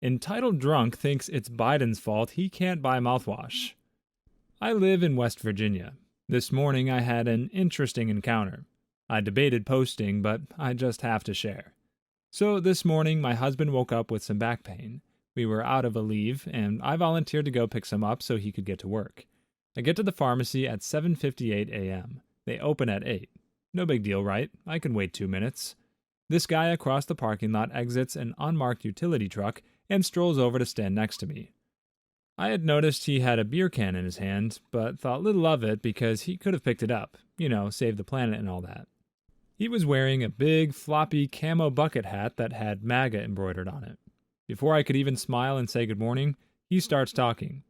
Entitled drunk thinks it's Biden's fault he can't buy mouthwash. I live in West Virginia. This morning I had an interesting encounter. I debated posting, but I just have to share. So this morning my husband woke up with some back pain. We were out of a leave, and I volunteered to go pick some up so he could get to work. I get to the pharmacy at 7:58 a.m. They open at 8. No big deal, right? I can wait 2 minutes. This guy across the parking lot exits an unmarked utility truck and strolls over to stand next to me. I had noticed he had a beer can in his hand, but thought little of it because he could have picked it up, save the planet and all that. He was wearing a big, floppy camo bucket hat that had MAGA embroidered on it. Before I could even smile and say good morning, he starts talking.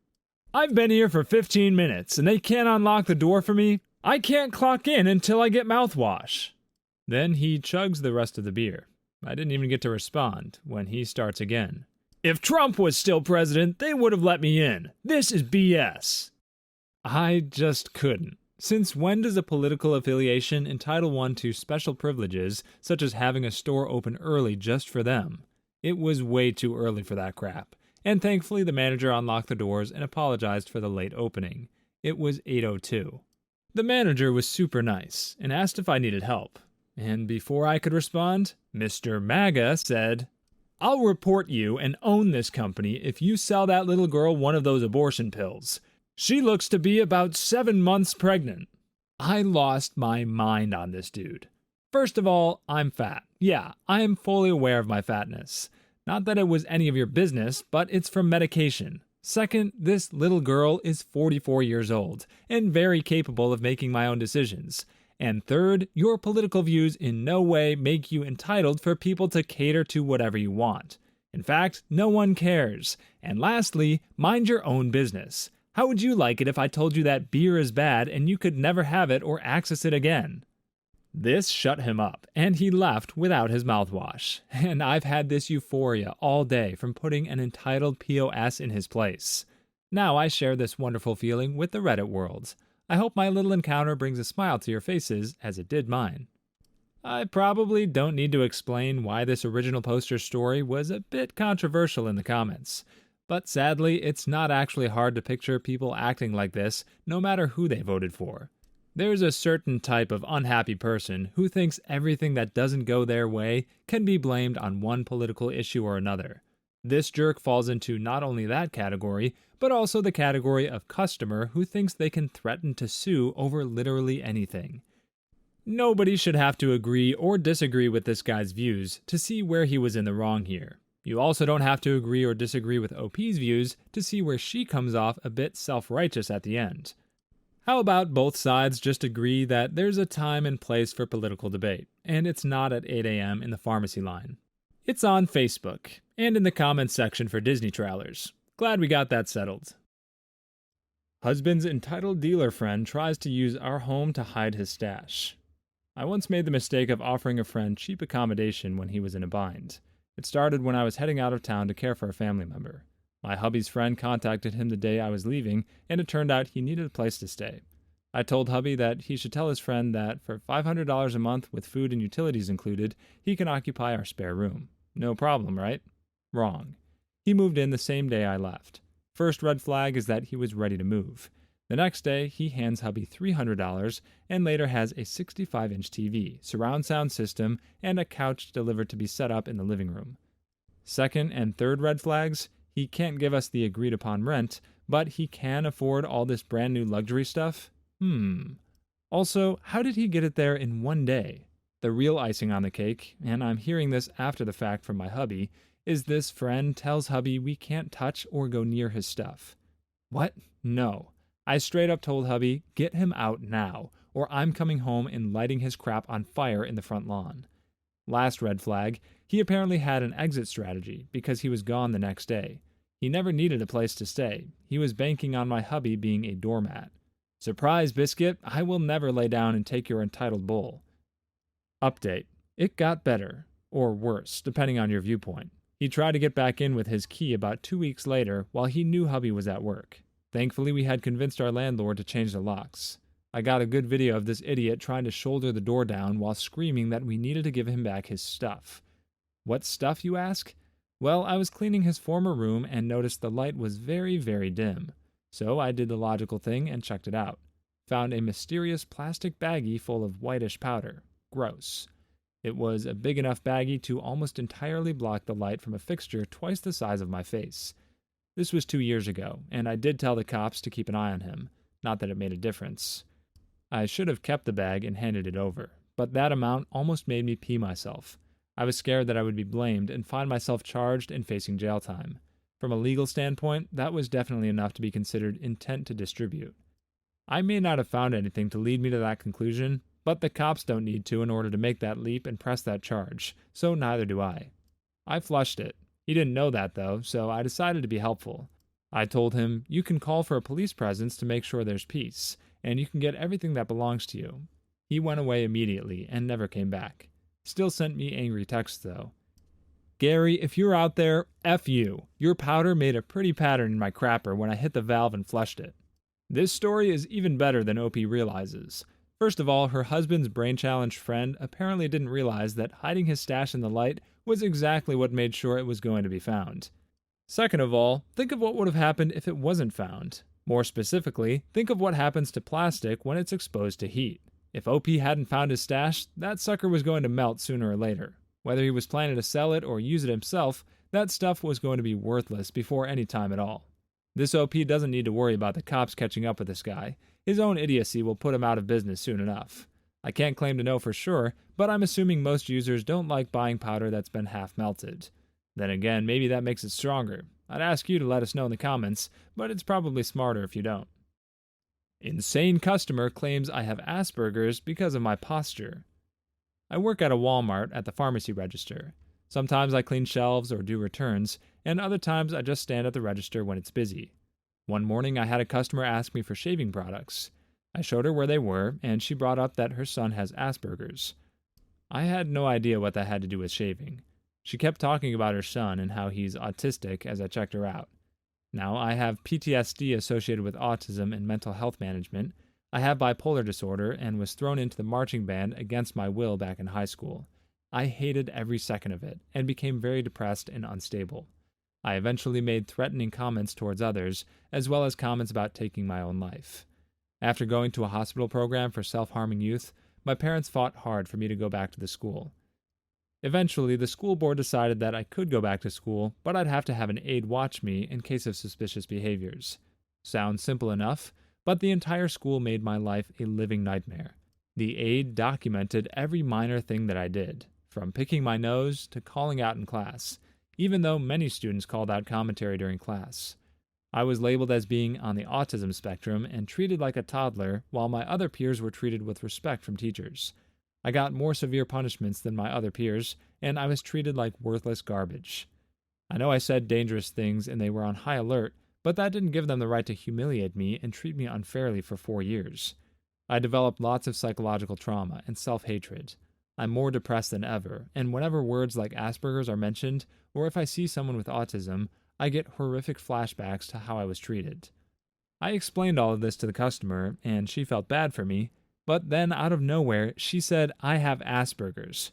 "I've been here for 15 minutes, and they can't unlock the door for me. I can't clock in until I get mouthwash." Then he chugs the rest of the beer. I didn't even get to respond when he starts again. "If Trump was still president, they would have let me in. This is BS." I just couldn't. Since when does a political affiliation entitle one to special privileges, such as having a store open early just for them? It was way too early for that crap, and thankfully the manager unlocked the doors and apologized for the late opening. It was 8:02. The manager was super nice and asked if I needed help. And before I could respond, Mr. MAGA said, "I'll report you and own this company if you sell that little girl one of those abortion pills. She looks to be about 7 months pregnant." I lost my mind on this dude. First of all, I'm fat. Yeah, I am fully aware of my fatness. Not that it was any of your business, but it's from medication. Second, this little girl is 44 years old and very capable of making my own decisions. And third, your political views in no way make you entitled for people to cater to whatever you want. In fact, no one cares. And lastly, mind your own business. How would you like it if I told you that beer is bad and you could never have it or access it again? This shut him up, and he left without his mouthwash. And I've had this euphoria all day from putting an entitled POS in his place. Now I share this wonderful feeling with the Reddit world. I hope my little encounter brings a smile to your faces, as it did mine. I probably don't need to explain why this original poster's story was a bit controversial in the comments. But sadly, it's not actually hard to picture people acting like this, no matter who they voted for. There's a certain type of unhappy person who thinks everything that doesn't go their way can be blamed on one political issue or another. This jerk falls into not only that category, but also the category of customer who thinks they can threaten to sue over literally anything. Nobody should have to agree or disagree with this guy's views to see where he was in the wrong here. You also don't have to agree or disagree with OP's views to see where she comes off a bit self-righteous at the end. How about both sides just agree that there's a time and place for political debate, and it's not at 8 a.m. in the pharmacy line. It's on Facebook, and in the comments section for Disney trailers. Glad we got that settled. Husband's entitled dealer friend tries to use our home to hide his stash. I once made the mistake of offering a friend cheap accommodation when he was in a bind. It started when I was heading out of town to care for a family member. My hubby's friend contacted him the day I was leaving, and it turned out he needed a place to stay. I told hubby that he should tell his friend that for $500 a month with food and utilities included, he can occupy our spare room. No problem, right? Wrong. He moved in the same day I left. First red flag is that he was ready to move. The next day, he hands hubby $300 and later has a 65-inch TV, surround sound system, and a couch delivered to be set up in the living room. Second and third red flags, he can't give us the agreed-upon rent, but he can afford all this brand-new luxury stuff? Also, how did he get it there in one day? The real icing on the cake, and I'm hearing this after the fact from my hubby, is this friend tells hubby we can't touch or go near his stuff. What? No. I straight up told hubby, get him out now, or I'm coming home and lighting his crap on fire in the front lawn. Last red flag, he apparently had an exit strategy because he was gone the next day. He never needed a place to stay. He was banking on my hubby being a doormat. Surprise, biscuit, I will never lay down and take your entitled bull. Update. It got better, or worse, depending on your viewpoint. He tried to get back in with his key about 2 weeks later while he knew hubby was at work. Thankfully, we had convinced our landlord to change the locks. I got a good video of this idiot trying to shoulder the door down while screaming that we needed to give him back his stuff. What stuff, you ask? Well, I was cleaning his former room and noticed the light was very, very dim. So I did the logical thing and checked it out. Found a mysterious plastic baggie full of whitish powder. Gross. It was a big enough baggie to almost entirely block the light from a fixture twice the size of my face. This was 2 years ago, and I did tell the cops to keep an eye on him. Not that it made a difference. I should have kept the bag and handed it over, but that amount almost made me pee myself. I was scared that I would be blamed and find myself charged and facing jail time. From a legal standpoint, that was definitely enough to be considered intent to distribute. I may not have found anything to lead me to that conclusion, but the cops don't need to in order to make that leap and press that charge, so neither do I. I flushed it. He didn't know that though, so I decided to be helpful. I told him, "You can call for a police presence to make sure there's peace, and you can get everything that belongs to you." He went away immediately and never came back. Still sent me angry texts though. "Gary, if you're out there, F you. Your powder made a pretty pattern in my crapper when I hit the valve and flushed it." This story is even better than OP realizes. First of all, her husband's brain-challenged friend apparently didn't realize that hiding his stash in the light was exactly what made sure it was going to be found. Second of all, think of what would have happened if it wasn't found. More specifically, think of what happens to plastic when it's exposed to heat. If OP hadn't found his stash, that sucker was going to melt sooner or later. Whether he was planning to sell it or use it himself, that stuff was going to be worthless before any time at all. This OP doesn't need to worry about the cops catching up with this guy. His own idiocy will put him out of business soon enough. I can't claim to know for sure, but I'm assuming most users don't like buying powder that's been half melted. Then again, maybe that makes it stronger. I'd ask you to let us know in the comments, but it's probably smarter if you don't. Insane customer claims I have Asperger's because of my posture. I work at a Walmart at the pharmacy register. Sometimes I clean shelves or do returns, and other times I just stand at the register when it's busy. One morning I had a customer ask me for shaving products. I showed her where they were, and she brought up that her son has Asperger's. I had no idea what that had to do with shaving. She kept talking about her son and how he's autistic as I checked her out. Now, I have PTSD associated with autism and mental health management. I have bipolar disorder and was thrown into the marching band against my will back in high school. I hated every second of it and became very depressed and unstable. I eventually made threatening comments towards others, as well as comments about taking my own life. After going to a hospital program for self-harming youth, my parents fought hard for me to go back to the school. Eventually, the school board decided that I could go back to school, but I'd have to have an aide watch me in case of suspicious behaviors. Sounds simple enough, but the entire school made my life a living nightmare. The aide documented every minor thing that I did, from picking my nose to calling out in class, even though many students called out commentary during class. I was labeled as being on the autism spectrum and treated like a toddler, while my other peers were treated with respect from teachers. I got more severe punishments than my other peers, and I was treated like worthless garbage. I know I said dangerous things and they were on high alert, but that didn't give them the right to humiliate me and treat me unfairly for 4 years. I developed lots of psychological trauma and self-hatred. I'm more depressed than ever, and whenever words like Asperger's are mentioned, or if I see someone with autism, I get horrific flashbacks to how I was treated. I explained all of this to the customer, and she felt bad for me, but then out of nowhere, she said I have Asperger's.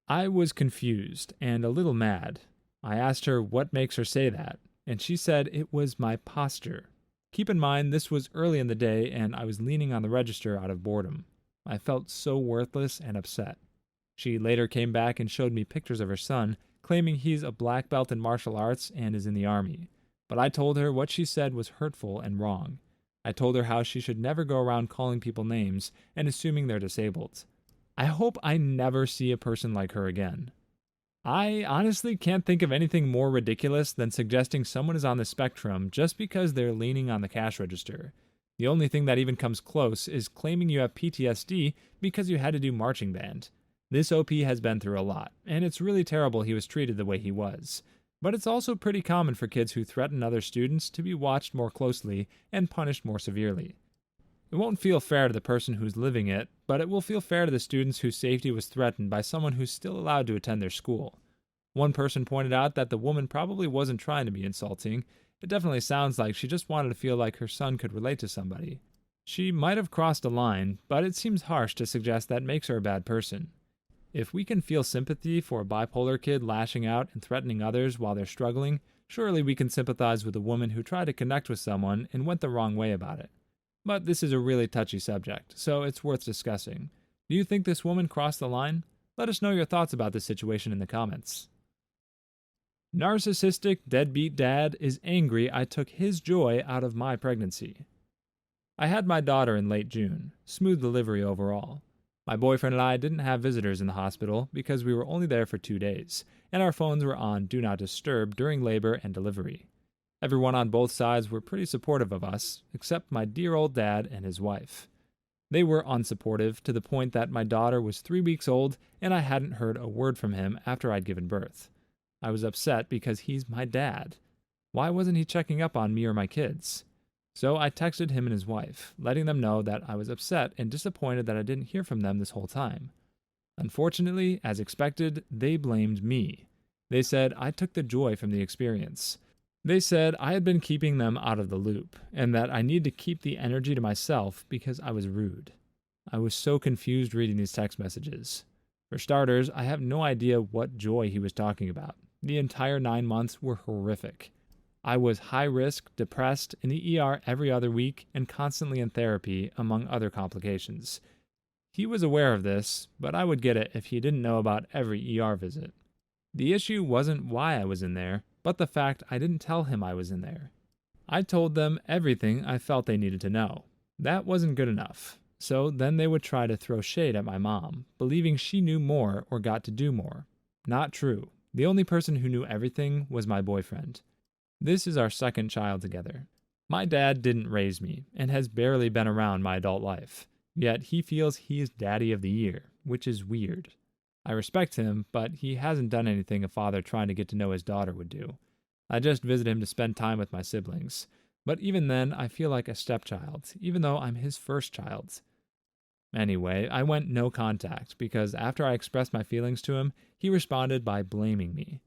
I was confused and a little mad. I asked her what makes her say that, and she said it was my posture. Keep in mind, this was early in the day, and I was leaning on the register out of boredom. I felt so worthless and upset. She later came back and showed me pictures of her son, claiming he's a black belt in martial arts and is in the army. But I told her what she said was hurtful and wrong. I told her how she should never go around calling people names and assuming they're disabled. I hope I never see a person like her again. I honestly can't think of anything more ridiculous than suggesting someone is on the spectrum just because they're leaning on the cash register. The only thing that even comes close is claiming you have PTSD because you had to do marching band. This OP has been through a lot, and it's really terrible he was treated the way he was. But it's also pretty common for kids who threaten other students to be watched more closely and punished more severely. It won't feel fair to the person who's living it, but it will feel fair to the students whose safety was threatened by someone who's still allowed to attend their school. One person pointed out that the woman probably wasn't trying to be insulting. It definitely sounds like she just wanted to feel like her son could relate to somebody. She might have crossed a line, but it seems harsh to suggest that makes her a bad person. If we can feel sympathy for a bipolar kid lashing out and threatening others while they're struggling, surely we can sympathize with a woman who tried to connect with someone and went the wrong way about it. But this is a really touchy subject, so it's worth discussing. Do you think this woman crossed the line? Let us know your thoughts about this situation in the comments. Narcissistic deadbeat dad is angry I took his joy out of my pregnancy. I had my daughter in late June. Smooth delivery overall. My boyfriend and I didn't have visitors in the hospital because we were only there for 2 days, and our phones were on Do Not Disturb during labor and delivery. Everyone on both sides were pretty supportive of us, except my dear old dad and his wife. They were unsupportive to the point that my daughter was 3 weeks old and I hadn't heard a word from him after I'd given birth. I was upset because he's my dad. Why wasn't he checking up on me or my kids? So I texted him and his wife, letting them know that I was upset and disappointed that I didn't hear from them this whole time. Unfortunately, as expected, they blamed me. They said I took the joy from the experience. They said I had been keeping them out of the loop, and that I needed to keep the energy to myself because I was rude. I was so confused reading these text messages. For starters, I have no idea what joy he was talking about. The entire 9 months were horrific. I was high risk, depressed, in the ER every other week, and constantly in therapy, among other complications. He was aware of this, but I would get it if he didn't know about every ER visit. The issue wasn't why I was in there, but the fact I didn't tell him I was in there. I told them everything I felt they needed to know. That wasn't good enough. So then they would try to throw shade at my mom, believing she knew more or got to do more. Not true. The only person who knew everything was my boyfriend. This is our second child together. My dad didn't raise me and has barely been around my adult life. Yet he feels he is daddy of the year, which is weird. I respect him, but he hasn't done anything a father trying to get to know his daughter would do. I just visit him to spend time with my siblings. But even then, I feel like a stepchild, even though I'm his first child. Anyway, I went no contact because after I expressed my feelings to him, he responded by blaming me.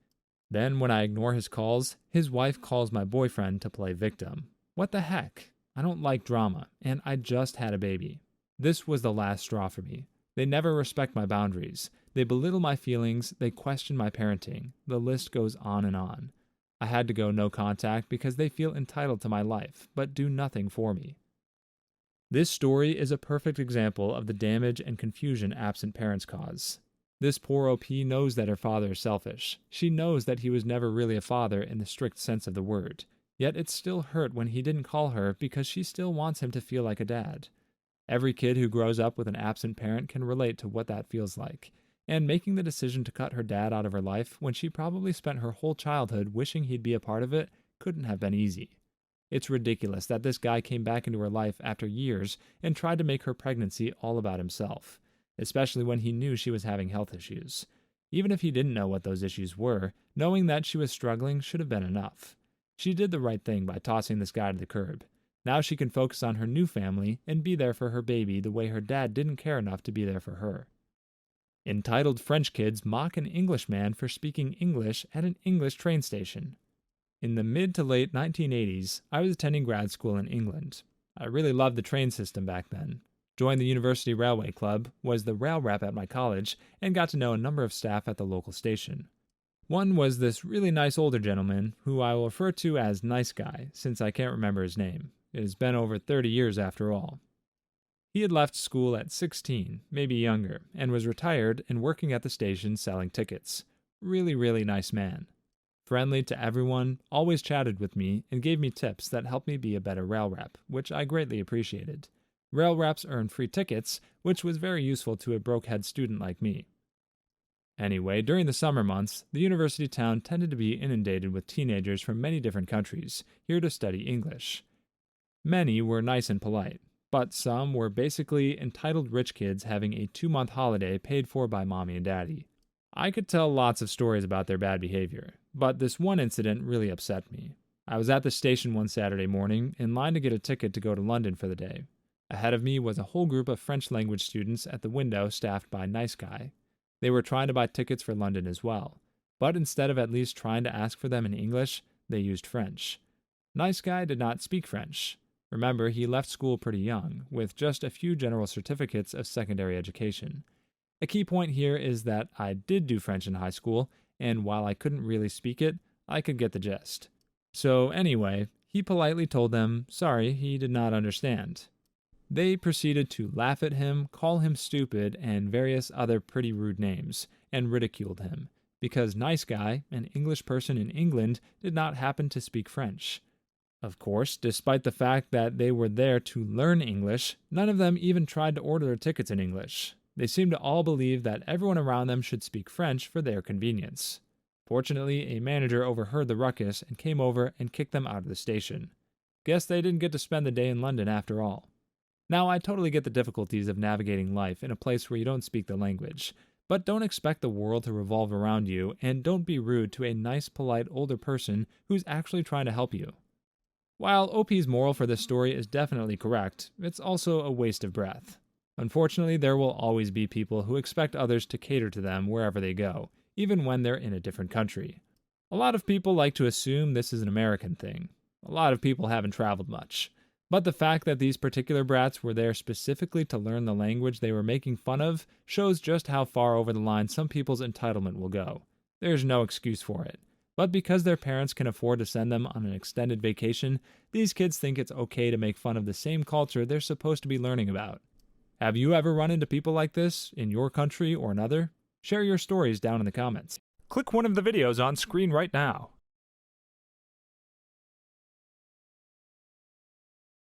Then, when I ignore his calls, his wife calls my boyfriend to play victim. What the heck? I don't like drama, and I just had a baby. This was the last straw for me. They never respect my boundaries. They belittle my feelings. They question my parenting. The list goes on and on. I had to go no contact because they feel entitled to my life, but do nothing for me. This story is a perfect example of the damage and confusion absent parents cause. This poor OP knows that her father is selfish. She knows that he was never really a father in the strict sense of the word. Yet it still hurt when he didn't call her because she still wants him to feel like a dad. Every kid who grows up with an absent parent can relate to what that feels like. And making the decision to cut her dad out of her life when she probably spent her whole childhood wishing he'd be a part of it couldn't have been easy. It's ridiculous that this guy came back into her life after years and tried to make her pregnancy all about himself, especially when he knew she was having health issues. Even if he didn't know what those issues were, knowing that she was struggling should have been enough. She did the right thing by tossing this guy to the curb. Now she can focus on her new family and be there for her baby the way her dad didn't care enough to be there for her. Entitled French kids mock an Englishman for speaking English at an English train station. In the mid to late 1980s, I was attending grad school in England. I really loved the train system back then. Joined the University Railway Club, was the rail rep at my college, and got to know a number of staff at the local station. One was this really nice older gentleman, who I will refer to as Nice Guy, since I can't remember his name. It has been over 30 years after all. He had left school at 16, maybe younger, and was retired and working at the station selling tickets. Really nice man. Friendly to everyone, always chatted with me, and gave me tips that helped me be a better rail rep, which I greatly appreciated. Rail reps earn free tickets, which was very useful to a broke-head student like me. Anyway, during the summer months, the university town tended to be inundated with teenagers from many different countries, here to study English. Many were nice and polite, but some were basically entitled rich kids having a 2-month holiday paid for by mommy and daddy. I could tell lots of stories about their bad behavior, but this one incident really upset me. I was at the station one Saturday morning, in line to get a ticket to go to London for the day. Ahead of me was a whole group of French language students at the window staffed by Nice Guy. They were trying to buy tickets for London as well, but instead of at least trying to ask for them in English, they used French. Nice Guy did not speak French. Remember, he left school pretty young, with just a few general certificates of secondary education. A key point here is that I did do French in high school, and while I couldn't really speak it, I could get the gist. So anyway, he politely told them sorry he did not understand. They proceeded to laugh at him, call him stupid, and various other pretty rude names, and ridiculed him, because nice guy, an English person in England, did not happen to speak French. Of course, despite the fact that they were there to learn English, none of them even tried to order their tickets in English. They seemed to all believe that everyone around them should speak French for their convenience. Fortunately, a manager overheard the ruckus and came over and kicked them out of the station. Guess they didn't get to spend the day in London after all. Now, I totally get the difficulties of navigating life in a place where you don't speak the language, but don't expect the world to revolve around you, and don't be rude to a nice, polite older person who's actually trying to help you. While OP's moral for this story is definitely correct, it's also a waste of breath. Unfortunately, there will always be people who expect others to cater to them wherever they go, even when they're in a different country. A lot of people like to assume this is an American thing. A lot of people haven't traveled much. But the fact that these particular brats were there specifically to learn the language they were making fun of shows just how far over the line some people's entitlement will go. There's no excuse for it. But because their parents can afford to send them on an extended vacation, these kids think it's okay to make fun of the same culture they're supposed to be learning about. Have you ever run into people like this in your country or another? Share your stories down in the comments. Click one of the videos on screen right now.